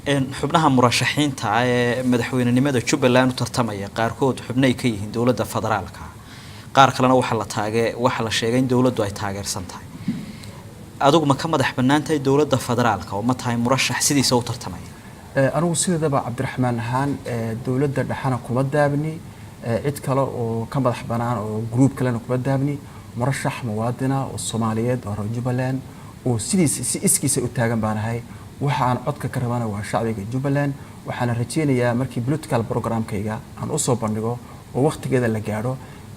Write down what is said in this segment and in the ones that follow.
إن حبناها مرشحين تاع مدحوين النماذج جبلان وترتمية قاركود حبنا يكيه دولة فدرالك قارك لنا وحلا تاجر وحلا شيئين دولة دوي تاجر سنتاي أدوق ما كم مدح بنانتي دولة فدرالك ومتى مرشح سيدي صوت ترتمية أنا وسيد دبا عبد الرحمن هان دولة دحنا كومدا بني عد كلا وكم مدح بنان وجروب كلا كومدا بني مرشح موادنا والصوماليات ورجبلان وسيدي إسكي سأتاجر بانهاي waxaan codka ka rabana waa shacbiga Jubbaland waxaan rajeynayaa markii political programkayga aan u soo bandhigo oo waqtigeeda la gaaro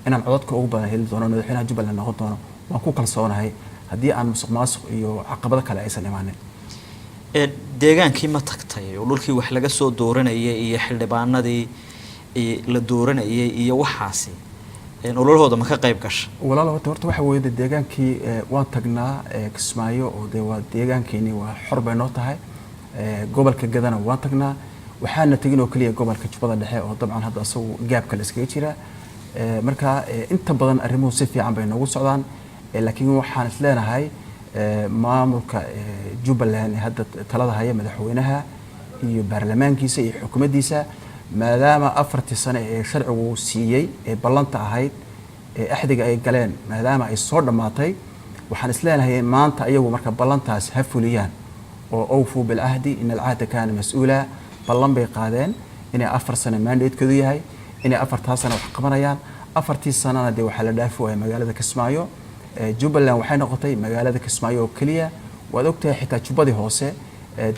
inaan codadka ugu badan heli doono madaxweynaha Jubbaland noqon doono waan ku kalsoonahay haddii aan musuqmaasuq iyo caqabado kale aysan imaanin deegaankii ma tagtay oo dhulkii wax laga soo dooranayay iyo xildhibaanadii la dooranayay iyo waxaasi ololahooda ma ka qayb gashay walaalo horta waxa weeye deegaankii waan tagnaa Kismaayo oo waa deegaankeeni waa xor bay noo tahay gobolka Gadana waan tagnaa waxaana tagin oo kaliya gobolka Jubbada Dhexe oo dabcan hadda asagu gaabka la iskaga jira marka inta badan arrimuhu si fiican bay noogu socdaan laakiin waxaan isleenahay maamulka Jubbaland hadda talada haya madaxweynaha iyo baarlamaankiisa iyo xukuumaddiisa maadaama 4 sano ee sharcigu siiyay ee ballanta ahayd ee axdiga ay galeen maadaama ay soo dhamaatay waxaan isleenahay maanta ayagu marka ballantaas ha fuliyaan oo awfu bil ahdi in al ahda kana mas'uula ballan bay qaadeen inay 4 sano mandate-koodu yahay inay 4 sano wax qabanayaan 4 sanana de waxa la dhaafay magaalada Kismaayo Jubbaland waxay noqotay magaalada Kismaayo oo kaliya waad ogtahay xitaa Jubbadii hoose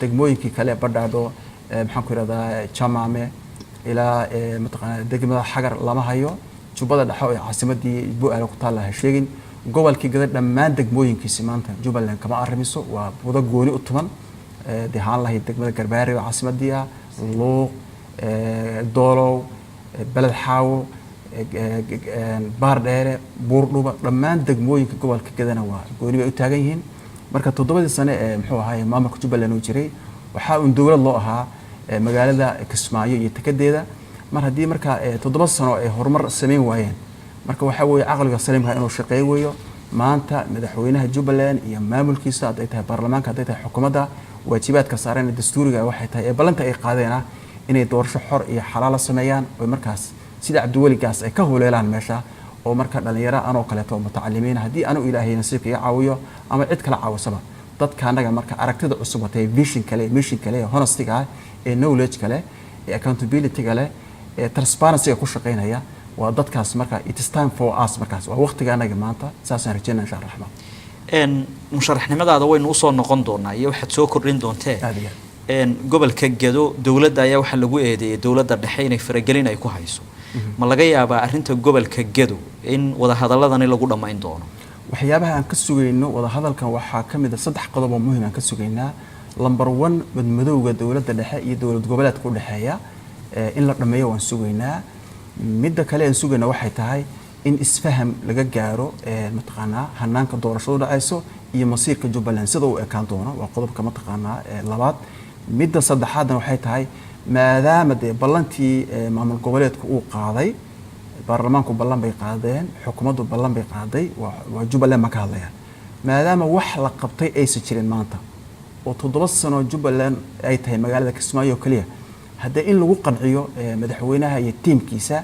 degmooyinkii kale badhaadho maxaan ku yiraahdaa Jamaame إلى متقن دقمة حجر لما هيو شو بدأ الحوي عاصمتي بوء على قطار لها شيء قبل كي قدر لما دقموين كيسمانته جبل كما أرميسو وبودا جوني أطمان ده الله دقمة كرباري وعاصمتي لو دولو بلد حاو باردير بورلو لما دقموين قبل كي قدر نوا جوني بيتاجيهن مركز تضبط السنة محو هاي ما مكتوب جبل نوجري وحاول ندور الله magaalada Kismaayo iyo takadeeda mar hadii marka 7 sano ay horumar sameyn waayeen marka waxa weeye aqliga saliimka inuu shaqeeyo maanta madaxweynaha Jubbaland iyo maamulkiisa haday tahay baarlamaanka haday tahay xukuumadda waajibaadka saaran dastuuriga waxay tahay ee balanta ay qaadeen inay doorasho xor iyo xalaal sameeyaan oo markaas sida Cabdiwali Gaas ay ka hooleelaan meesha oo marka dhalinyaro aan oo kale to mutacalimiin hadii aanu ilaahay nasiibka caawiyo ama cid kale caawisaba dadka anaga marka aragtida cusub watay vision kale mission kale honesty knowledge kale accountability kale transparency ku shaqeynaya waa dadkaas marka it is time for us markaas waa waqtiga anaga maanta saasaan rajeynaa insha Allah musharaxnimadaada waynu u soo noqon doonaa iyo waxaad soo kordhin doontaa gobolka Gedo dawladda ayaa waxa lagu eedeeyay dawladda dhexe inay faragelin ay ku hayso ma laga yaabaa arinta gobolka Gedo in wada hadaladani lagu dhameyn doono waxyaabaha aan ka sugayno wada hadalkan waxa kamid ah 3 qodob oo muhiim ah ka sugaynaa number 1 madmadowga dawladda dhexe iyo dawlad goboleedka u dhaxeeya in la dhameeyo waan sugaynaa midda kale aan sugaynaa waxay tahay in isfaham laga gaaro mataqaanaa hanaanka doorashada dhacayso iyo masiirka Jubbaland sida uu ekaan doono waa qodobka mataqaanaa labaad midda saddexaadna waxay tahay maadaama ballantii maamul goboleedku uu qaaday baarlamaanku ballan bay qaadeen xukuumaddu ballan bay qaaday waa Jubbaland ma ka hadlayaan maadaama wax la qabtay aysan jirin maanta oo 7 sano Jubbaland ay tahay magaalada Kismaayo kaliya hadda in lagu qanciyo madaxweynaha iyo tiimkiisa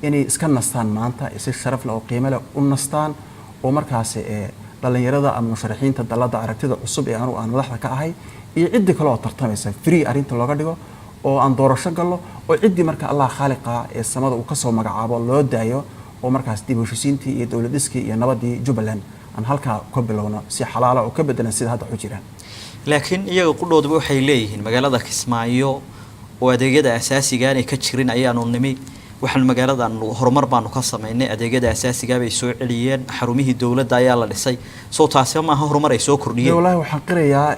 inay iska nastaan maanta si sharaf leh oo qiimo leh u nastaan oo markaas dhalinyarada ama musharaxiinta dalada aragtida cusub ee aan madaxda ka ahay iyo cid kale oo tartamaysa free arinta looga dhigo oo aan doorasho galno oo cidii marka Allah khaliqa ee samada uu ka soo magacaabo loo daayo oo markaas dib u heshiisiintii iyo dawladiskii iyo nabadii Jubbaland aan halka ka bilowno si xalaal ah oo ka bedelan sida hadda u jiraan laakiin iyaga qudhoodba waxay leeyihiin magaalada Kismaayo oo adeegyada asaasiga ah ay ka jirin ayaanu nimi waxaan magaaladan horumar baanu ka sameynay adeegyada asaasiga bay soo celiyeen xarumihii dawladda ayaa la dhisay soo taasi ma aha horumar ay soo kordhiyeen wallahi waxaan qirayaa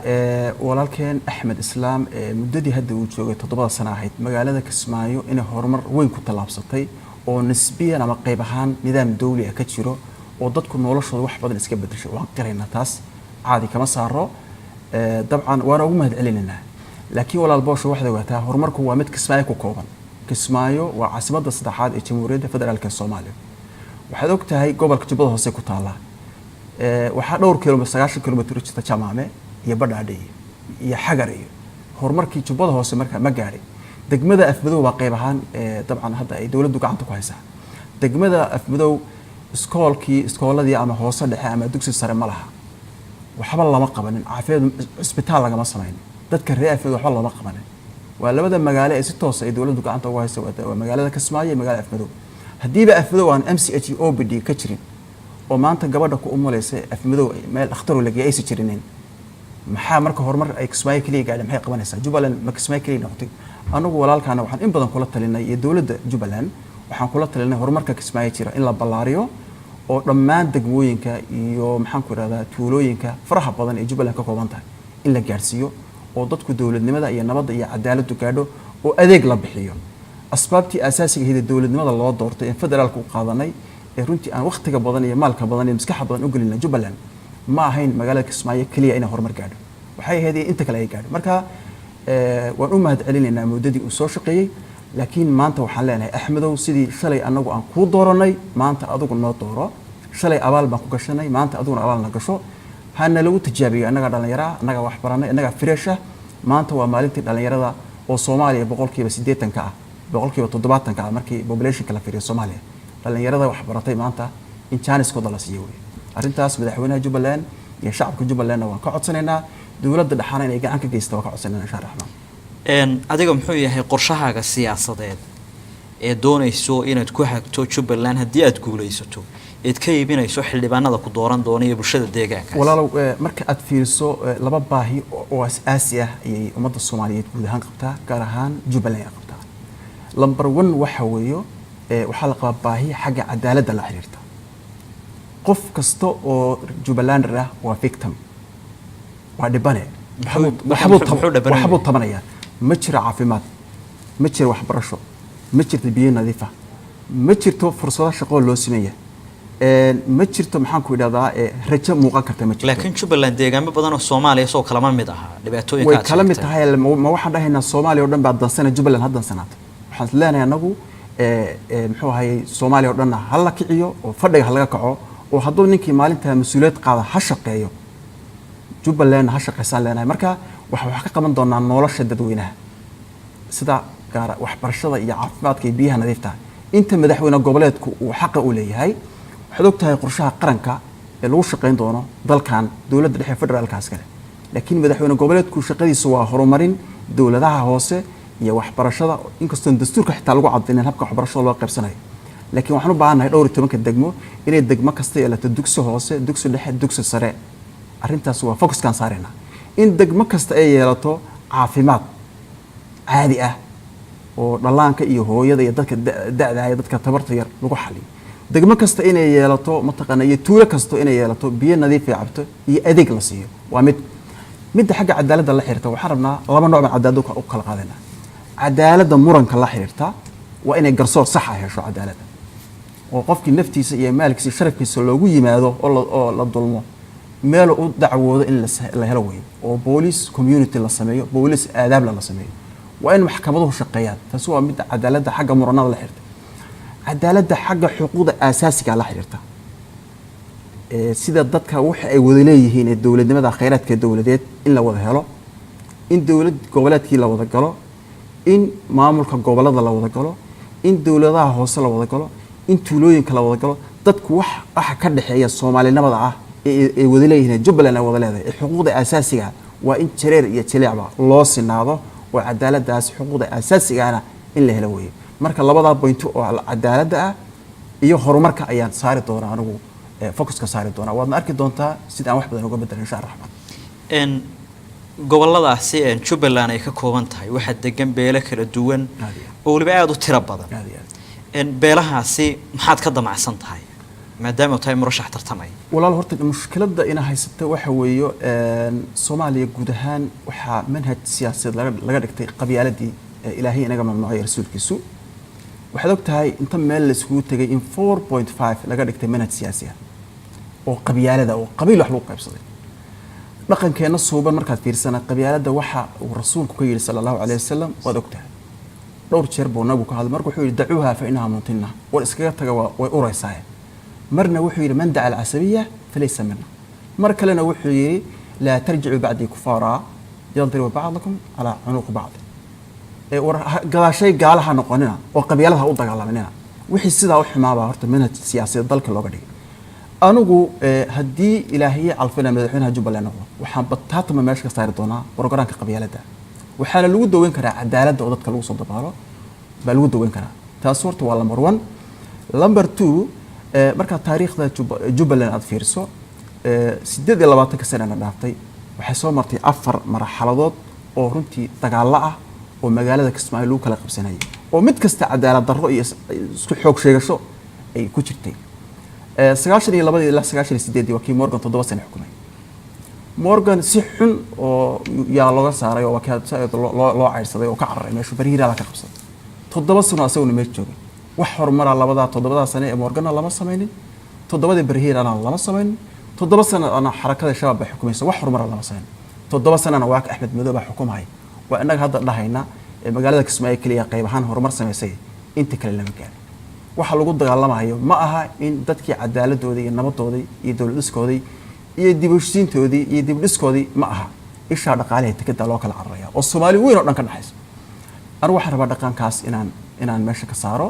walaalkeen Axmed Islaam muddadii hadda uu joogay 7 sano ahayd magaalada Kismaayo in horumar weyn ku talaabsatay oo nisbiyan ama qayb ahaan nidaam dawli ah ka jiro oo dadku noloshooda wax badan iska bedeshay waan qiraynaa taas caadi kama saaro dabcan waana ugu mahad celinayna laakiin walaal boosho waxda waataa horumarku waa mid Kismaayo ku kooban Kismaayo waa caasimadda saddexaad ee Jamhuuriyadda Federaalka Soomaaliya waxaad ogtahay gobolka Jubbada Hoose ku taala waxa dhowr kiiloomitir 90 kiiloomitir jirta Jamaame iyo Badhaadhe iyo Xagar iyo horumarkii jubbada hoose marka ma gaadhay degmada afmadow waa qayb ahaan dabcan hadda ay dawladdu gacanta ku haysaa degmada afmadow iskooladii ama hoose dhexe ama dugsi sare ma laha waxba lama qabanin caafimaad isbitaal lagama samaynin dadka reer afmadow waxba lama qabanin waa labada magaalo ee si toos ay dawladdu gacanta ugu hayso waa magaalada Kismaayo iyo magaalada afmadow hadiiba afmadow aan MCH OPD ka jirin oo maanta gabadha ku umulaysa afmadow meel dhakhtar laga aysan jirinin maxaa marka horumar ay Kismaayo kaliya gaadhay maxay qabanaysaa Jubbaland ma Kismaayo kaliya noqotay anagu walaalkaana waxaan in badan kula talinay iyo dawladda Jubbaland waxaan kula talinay horumarka Kismaayo jira in la ballaariyo oo dhammaan degmooyinka iyo maxaan ku raadaa tuulooyinka faraha badan ee Jubbaland ka kooban tahay in la gaarsiiyo oo dadku dawladnimada iyo nabadda iyo cadaaladdu gaadho oo adeeg la bixiyo asbaabtii asaasiga ah ee dawladnimada loo doortay in federaalku qaadanay ee runtii aan waqtiga badan iyo maalka badan iyo maskaxda badan u gelinay Jubbaland ma ahayn magaalada Kismaayo kaliya inay horumar gaadho waxay ahayd inta kale ay gaadho marka waan u mahad celinaynaa muddadii uu soo shaqeeyay laakiin maanta waxaan leenahay Axmedow sidii shalay anagu aan ku dooranay maanta adigu noo dooro shalay abaal baan ku gashanay maanta adiguna abaal na gasho hana lagu tijaabiyo anaga dhalinyarada anaga wax baranay anaga fresh maanta waa maalintii dhalinyarada oo Soomaaliya 80% ka ah 70% ka ah markii population kala fiiriyo Soomaaliya dhalinyarada wax baratay maanta in chance kooda la siiyo arrintaas madaxweynaha Jubbaland iyo shacabka Jubbaland waan ka codsanaynaa dawladda dhaxana inay gacan ka geysto waan ka codsanaynaa insha Allah adiga muxuu yahay qorshahaaga siyaasadeed ee doonayso inaad ku hagto Jubbaland haddii aad guuleysato eed ka iibinayso xildhibaanada ku dooran doonaya bulshada deegaanka walaalow marka aad fiiriso laba baahi oo asaasi ah ayay ummadda Soomaaliyeed guud ahaan qabtaa gaar ahaan Jubbaland ay qabtaa number 1 waxa weeyo waxa la qabaa baahi xagga cadaaladda la xiriirta qof kasta oo Jubbaland ah waa victim waa dhibane waxbuu tabanaya ma jiro caafimaad ma jiro waxbarasho ma jirto biyo nadiif ah ma jirto fursado shaqo loo sameeyo ma jirto maxaan ku idhahdaa rajo muuqan karta ma jirto laakiin Jubbaland deegaamo badan oo Soomaaliya soo kala mid aha dhibaatooyinka way kala mid tahay ma waxaan dhahaynaa Soomaaliya oo dhan baa dansana Jubbaland haddan sanaad waxaan leenahay anagu muxuu ahaayay Soomaaliya oo dhan hal la kiciyo oo fadhiga laga kaco oo hadduu ninkii maalinta mas'uuliyad qaada ha shaqeeyo Jubbaland ha shaqeysan leenahay marka waxa ka qaban doonaa nolosha dadweynaha sida gaar waxbarashada iyo caafimaadka iyo biyaha nadiifta inta madaxweyne goboleedku uu xaq u leeyahay waxaad ogtahay qorshaha qaranka ee lagu shaqeyn doono dalkan dawladda dhexe federaalkaas kale laakiin madaxweyne goboleedku shaqadiisu waa horumarin dawladaha hoose iyo waxbarashada inkastoo dastuurka xitaa lagu caddeeyay habka waxbarashada loo qaybsanayo laakiin waxaan u baahanahay dhowr iyo 10 degmo inay degmo kasta yeelato dugsi hoose dugsi dhexe dugsi sare arrintaas waa focus kan saarayna in degmo kasta ay yeelato caafimaad caadi ah oo dhalaanka iyo hooyada iyo dadka da'da ah dadka tabarta yar lagu xaliyo degmo kasta inay yeelato mataqana iyo tuulo kasta inay yeelato biyo nadiif ah cabto iyo adeeg la siiyo waa mid xagga cadaaladda la xiriirta waxaan rabnaa laba nooc oo cadaalad u kala qaadana cadaaladda muranka la xiriirta waa inay garsoor sax ah hesho cadaaladda oo qofkii naftiisa iyo maalkiisa sharafkiisa loogu yimaado oo la dulmo meel u dacwoodo in la helo way oo police community la sameeyo police aadaab la sameeyo waa in maxkamaduhu shaqeeyaan taas waa mid cadaaladda xagga muranada la xiriirta cadaaladda xagga xuquuqda asaasiga la xiriirta sida dadka waxa ay wada leeyihiin ee dawladnimada kheyraadka dawladeed in la wada helo in dawlad goboleedkii la wada galo in maamulka gobolada la wada galo in dawladaha hoose la wada galo in tuulooyinka la wada galo dadku waxa ka dhaxeeya Soomaalinimada ah ee wada leeyihiin Jubbaland ay wada leedahay xuquuqda asaasiga waa in jareer iyo jaleecba loo sinaado oo cadaaladaas xuquuqda asaasiga ah in la helo way marka labada point oo cadaaladda ah iyo horumarka ayaan saari doonaa anigu focus ka saari doonaa waad arki doontaa sida aan wax badan uga bedelan insha Allah goboladaasi Jubbaland ay ka kooban tahay waxa degan beelo kala duwan oo waliba aad u tiro badan beelahaasi maxaad ka damacsan tahay maadaama tahay murashax tartamay walaal horta mushkiladda ina haysata waxa weeyo Soomaaliya guud ahaan waxa manhaj siyaasadeed laga dhigtay qabyaaladii ilaahay inaga mamnuucay rasuulkiisu waxaad ogtahay inta meel la isku tagay in 4.5 laga dhigtay manhaj siyaasi ah oo qabyaalada oo qabiil wax lagu qaybsaday dhaqankeena suuban markaad fiirsana qabyaalada waxa uu rasuulku ka yiri sallallahu alayhi wasallam waad ogtahay dhowr jeer buu nabigu ka hadlay markuu wuxuu yiri dacuuha fa inaha muntina war iskaga taga way uraysaa marna wuxuu yiri man da'a al-asabiyya falaysa minna mar kalena wuxuu yiri la tarji'u ba'di kufara yadribu bacdakum calaa cunuqi bacdi war gadaashay gaalaha noqonina oo qabyaalada ha u dagaalaminina wixii sidaa u xumaabaa horta manhaj siyaasadeed dalka looga dhigay anigu haddii ilaahiye calfina madaxweynaha jubbaland noqdo waxaan bataatama meesha ka saari doonaa programka qabyaalada waxaana lagu daweyn karaa cadaaladda oo dadka lagu soo dabaalo baa lagu daweyn karaa taas horta waa number 1 number 2 marka taariikhda jubbaland aad fiiriso 28 sano dhaaftay waxay soo martay 4 marxaladood oo runtii dagaalo ah oo magaalada Kismaayo lagu kala qabsanayay oo mid kasta cadaalad darro iyo isku xoog sheegasho ay ku jirtay 92 ilaa 98 waa kii Morgan 7 sano xukumay Morgan si xun oo yaa looga saaray oo wakiilada loo cayrsaday oo ka cararay meesha bariiraada ka qabsaday 7 sano asaguna meel joogay wax horumar labada 7 sano ee Morgan lama sameeynin 7 bariiraana lama sameeynin 7 sano ana xarakada shabaab ay xukumayso wax horumar lama sameeynin 7 sano waa Axmed Madoobe xukumay waa inaga hadda dhahayna magaalada Kismaayo kaliya qayb ahaan horumar sameysay inta kale lama gaarin waxa lagu dagaalamayo ma aha in dadkii cadaaladooda iyo nabadooda iyo dawladiskoodii iyo dibushiintoodii iyo dibdhiskoodii ma aha isha dhaqaalaha tikada loo kala cararaya oo Soomaali weyn oo dhan ka dhaxayso anigu waxaan rabaa dhaqankaas inaan meesha ka saaro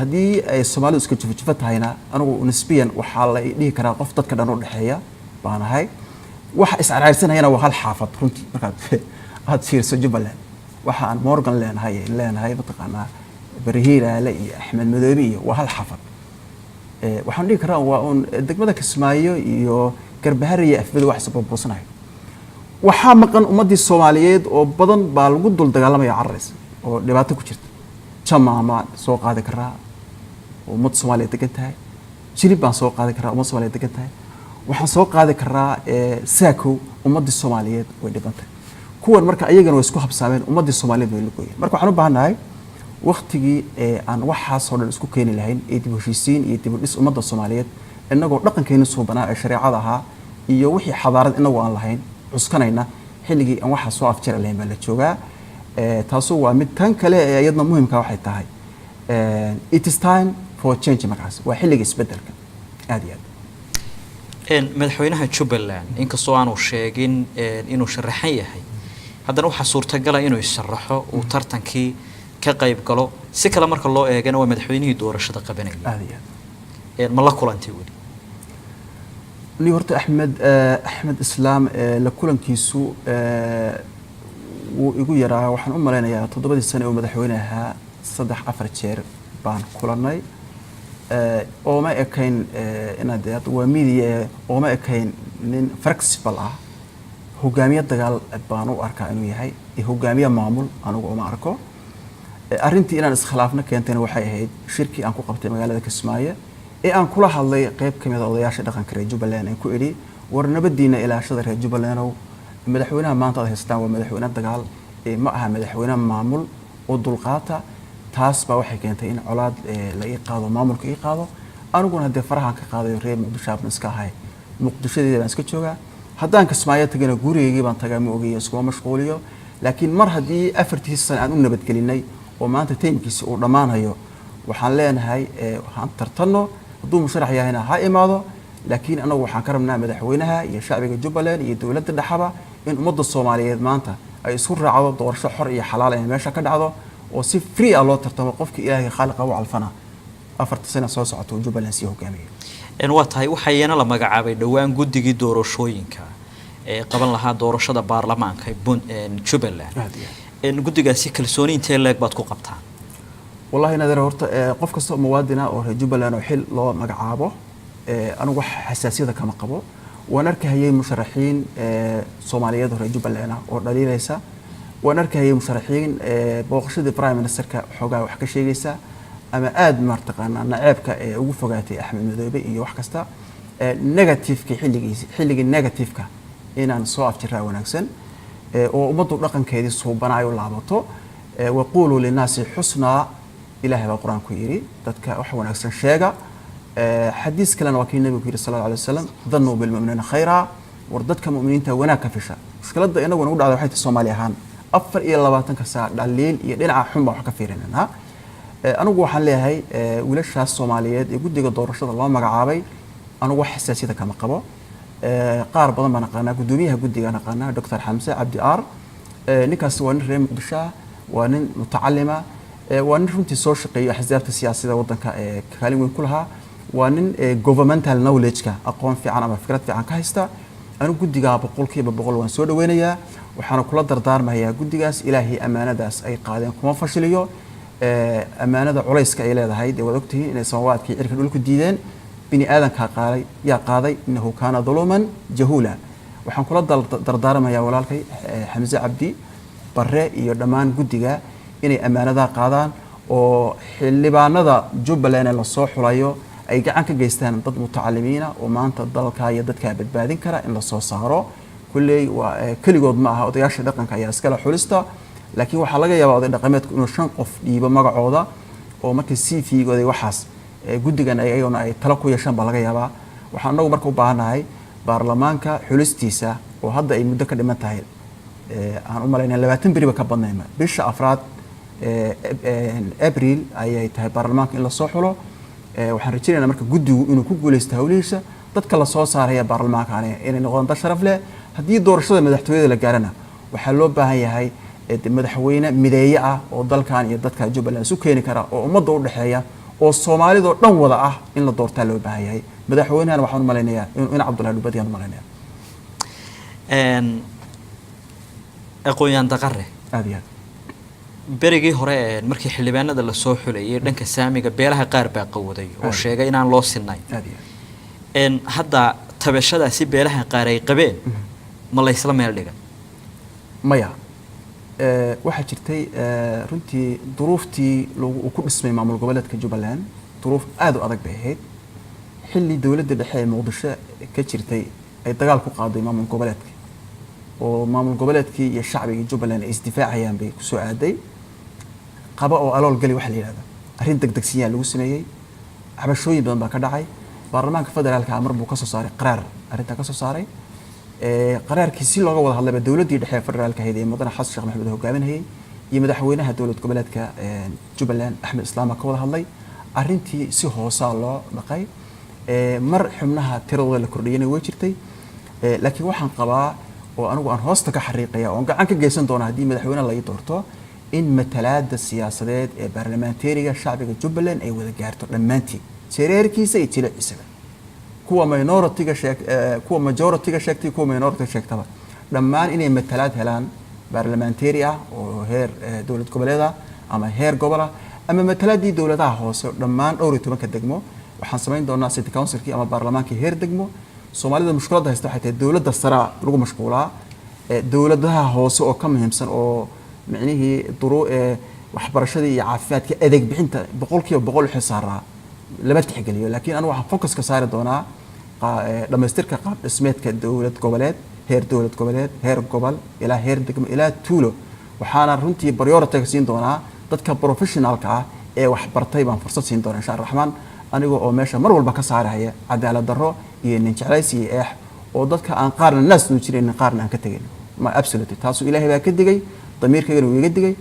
haddii ay Soomaalidu iska jufjufo tahayna anigu nisbiyan waxa la dhihi karaa qof dadka dhan u dhaxeeya baanahay waxa iscaraysanayna waa hal xaafad runtii marka aad fiirso Jubbaland waxa aan Morgan leenahay mataqaanaa bariiraale iyo Axmed Madoobe iyo waa hal xaafad waxaan dhihi karaa waa un degmada Kismaayo iyo Garbahariye afbada wax sabab buusanayo waxa maqan ummadii Soomaaliyeed oo badan baa lagu dul dagaalamaya carrays oo dhibaato ku jirta jamaama soo qaadi karaa ummad Soomaaliyeed degan tahay jilib baan soo qaadi karaa ummad Soomaaliyeed degan tahay waxaan soo qaadi karaa saako ummadii Soomaaliyeed way dhibantay kuwan marka ayagana way isku habsaameen ummadii Soomaaliyeed way la gooyeen marka waxaan u baahanahay waqtigii aan waxaas oo dhan isku keeni lahayn ee dib u heshiisiin iyo dib u dhis ummadda Soomaaliyeed inagoo dhaqankeena soo banaa ee shariicada ahaa iyo wixii xadaarad inagoo aan lahayn cuskanayna xilligii aan waxa soo afjari lahayn baa la joogaa taasoo waa mid tan kale ee ayadna muhiimka waxay tahay it is time for change markaas waa xilliga isbedelka aad iyo aad madaxweynaha Jubbaland inkastoo aanu sheegin inuu sharaxan yahay haddana waxa suurtagal ah inuu sharaxo uu tartankii ka qayb galo si kala marka loo eegana waa madaxweynihii doorashada qabanayay aad iyo aad ma la kulantay wali ni horta Axmed Islaam la kulankiisu wuu igu yaraa waxaan u maleynayaa 7 sano oo madaxweynaha 3-4 jeer baan kulanay oo ma ekayn inaad waa media oo ma ekayn nin flexible ah hogaamiye dagaal baan u arkaa inuu yahay hogaamiye maamul anigu ma arko arrintii inaan iskhilaafna keentayna waxay ahayd shirki aan ku qabtay magaalada Kismaayo ee aan kula hadlay qayb kamid ah odayaasha dhaqanka reer Jubbaland aan ku idhi war nabadiina ilaashada reer Jubbaland oo madaxweynaha maanta ay haystaan waa madaxweyne dagaal ma aha madaxweyne maamul oo dulqaata taas baa waxay keentay in colaad la ii qaado maamulka ii qaado aniguna hadee farahan ka qaaday reer Muqdisho aan iska ahay Muqdishodeeda aan iska joogaa haddaan Kismaayo tagana gurigeygii baan tagaa ma ogeeyo isku mashquuliyo laakiin mar haddii 4 sano aan u nabadgelinay oo maanta teemkiisa uu dhamaanayo waxaan leenahay waxaan tartano hadduu musharax yahayna ha imaado laakiin anagu waxaan ka rabnaa madaxweynaha iyo shacbiga Jubbaland iyo dawladda dhaxaba in ummadda Soomaaliyeed maanta ay isku raacdo doorasho xor iyo xalaal ah meesha ka dhacdo oo si free ah loo tartamo qofkii Ilaahay khaliqa u calfana 4 sano soo socoto Jubbaland si hogaamiyo waa tahay waxayna la magacaabay dhawaan guddigii doorashooyinka ee qaban lahaa doorashada baarlamaanka Jubbaland guddigaasi kalsooni intee leeg baad ku qabtaan wallahi nadar horta qof kasta oo muwaadina oo reer Jubbaland oo xil loo magacaabo anigu wax xasaasiyada kama qabo waan arkayay musharaxiin Soomaaliyeed oo reer Jubbaland oo dhaliilaysa waan arkayay musharaxiin booqashada prime ministerka xogaa wax ka sheegaysa ama aad martaqaana naceebka ee ugu fogaatay Axmed Madoobe iyo wax kasta negative-ka xilligii negative-ka inaan soo afjiraa wanaagsan oo ummaddu dhaqankeedii suubanayo laabato waqulu linaasi xusna ilaahay baa quraanku yiri dadka wax wanaagsan sheega xadiis kalena waa kii nabigu yiri sallallahu alayhi wasallam dhannu bil mu'minina khayra war dadka mu'miniinta wanaag ka fisha mushkiladda inagu nagu dhacdo waxay tahay Soomaali ahaan 24 saac dhaliil iyo dhinaca xun baa wax ka fiirinana anigu waxaan leeyahay wiilashaas Soomaaliyeed ee guddiga doorashada loo magacaabay anigu wax xasaasiyada kama qabo qaar badan baan aqaanaa gudoomiyaha guddiga aqaanaa Dr. Xamse Cabdi Aar ninkaas waa nin reer Muqdisho waa nin mutacalima waa nin runtii soo shaqeeyo axsaabta siyaasadda waddanka kaalin weyn ku lahaa waa nin governmental knowledge-ka aqoon fiican ama fikrad fiican ka haysta anu guddiga 100% waan soo dhaweynayaa waxaan kula dardaarmayaa guddigaas ilaahay amaanadaas ay qaadeen kuma fashiliyo amaanada culayska ay leedahay wad ogtihiin inay samawaadkii cirka dhulku diideen bini aadanka qaaday innahu kaana dhuluman jahula waxaan kula dardaarmayaa walaalkay Xamse Cabdi Barre iyo dhammaan guddiga inay amaanada qaadaan oo xildhibaanada Jubbaland la soo xulayo ay gacan ka geystaan dad mutacalimiina oo maanta dalka iyo dadka badbaadin kara in la soo saaro kulli waa kaligood ma aha odayaasha dhaqanka ayaa iskala xulista laakiin waxa laga yaabaa oday dhaqameedku inuu 5 qof dhiibo magacooda oo markii CV-gooda waxaas guddigan ayaguna ay talo ku yeeshaan baa laga yaabaa waxaan nagu marka u baahanahay baarlamaanka xulistiisa oo hadda ay muddo ka dhiman tahay aan u malaynaa 20 beri ka badnayma bisha afraad April ayay tahay baarlamaanka in la soo xulo waxaan rajaynaynaa marka guddigu inuu ku guuleysto hawlihiisa dadka la soo saaraya baarlamaanka inay noqdaan dad sharaf leh haddii doorashada madaxtooyada la gaarana waxaa loo baahan yahay madaxweyne mideeye ah oo dalkan iyo dadka Jubbaland isu keeni kara oo ummadda u dhaxeeya oo Soomaalida dhan wada ah in la doortaa loo baahan yahay madaxweynahan waxaan u maleynayaa in Cabdullaahi Dubadi aan u maleynayaa aqoon daqare aad berigii hore markii xildhibaanada la soo xulayay dhanka saamiga beelaha qaar baa qawaday oo sheegay inaan loo sinnayn hadda tabashadaasi beelaha qaar ay qabeen ma la isla meel dhigan maya waxa jirtay runtii duruuftii lagu ku dhismay maamul goboleedka Jubbaland duruuf aad u adag bay ahayd xilli dawladda dhexe ee Muqdisho ka jirtay ay dagaal ku qaaday maamul goboleedka oo maamul goboleedkii iyo shacbiga Jubbaland ay isdifaacayaan bay ku soo aaday qaba oo alool gali waxa la yiraahdo arrin degdegsiyan lagu sameeyay cabashooyin badan baa ka dhacay baarlamaanka federaalka amar buu ka soo saaray qaraar arrinta ka soo saaray qaraarkii si looga wada hadlay dawladdii dhexe federaalka hay'adda mudane Xasan Sheekh Maxamed hogaaminayay iyo madaxweynaha dawlad goboleedka Jubbaland Axmed Islaam ka wada hadlay arrintii si hoose loo dhaqay mar xubnaha tiradooda la kordhiyay way jirtay laakiin waxaan qabaa oo anigu aan hoosta ka xariiqaya oo gacan ka geysan doona hadii madaxweynaha la doorto in matalaada siyaasadeed ee baarlamaanteeriga shacbiga Jubbaland ay wada gaarto dhamaantii seereerkiisa iyo tiliciisa kuwa minority-ga kuwa majority-ga sheegtay kuwa minority-ga sheegtaba dhammaan inay matalaad helaan baarlamaanteeri ah oo heer dawlad goboleeda ama heer gobola ama matalaadii dawladaha hoose dhammaan 12 degmo waxaan sameyn doonaa city council-kii ama baarlamaanka heer degmo Soomaalida mushkiladda haysta waxay tahay dawladda sare lagu mashquulaa dawladaha hoose oo ka muhiimsan oo macnihii waxbarashada iyo caafimaadka adeeg bixinta 100% xisaaraa lama tixgeliyo laakiin anigu waxaan focus ka saari doonaa dhamaystirka qaab dhismeedka dawlad goboleed heer gobol ilaa heer degmo ilaa tuulo waxaana runtii priority siin doonaa dadka professionalka ah ee wax bartay baan fursad siin doonaa insha Allah Raxmaan aniga oo meesha mar walba ka saaraya cadaalad darro iyo nin jeclaysi oo dadka aan qaarna naas noo jireen qaarna aan ka tagin ma absolutely taasu ilaahay baa ka digay damiirkayga uu iga digay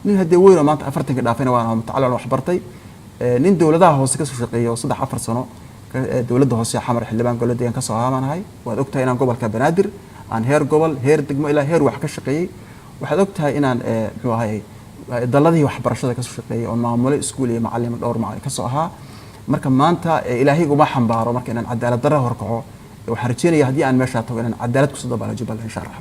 nin hadee weyn oo maanta 40 ka dhaafayna waan mutacallim wax bartay nin dawladaha hoose ka soo shaqeeyo 3-4 sano dawladda hoose xamar xildhibaan goboleedka ka soo haamanahay waad ogtahay inaan gobolka Banaadir aan heer gobol heer degmo ilaa heer wax ka shaqeeyay waxaad ogtahay inaan muxuu ahaayay daladii waxbarashada ka soo shaqeeyay oo maamule iskuul iyo macallin dhowr macallin ka soo ahaa marka maanta ilaahay uma xambaaro marka inaan cadaalad darro horkaco waxaan rajeynayaa hadii aan meesha tago inaan cadaalad ku soo dabaalo Jubbaland insha Allah.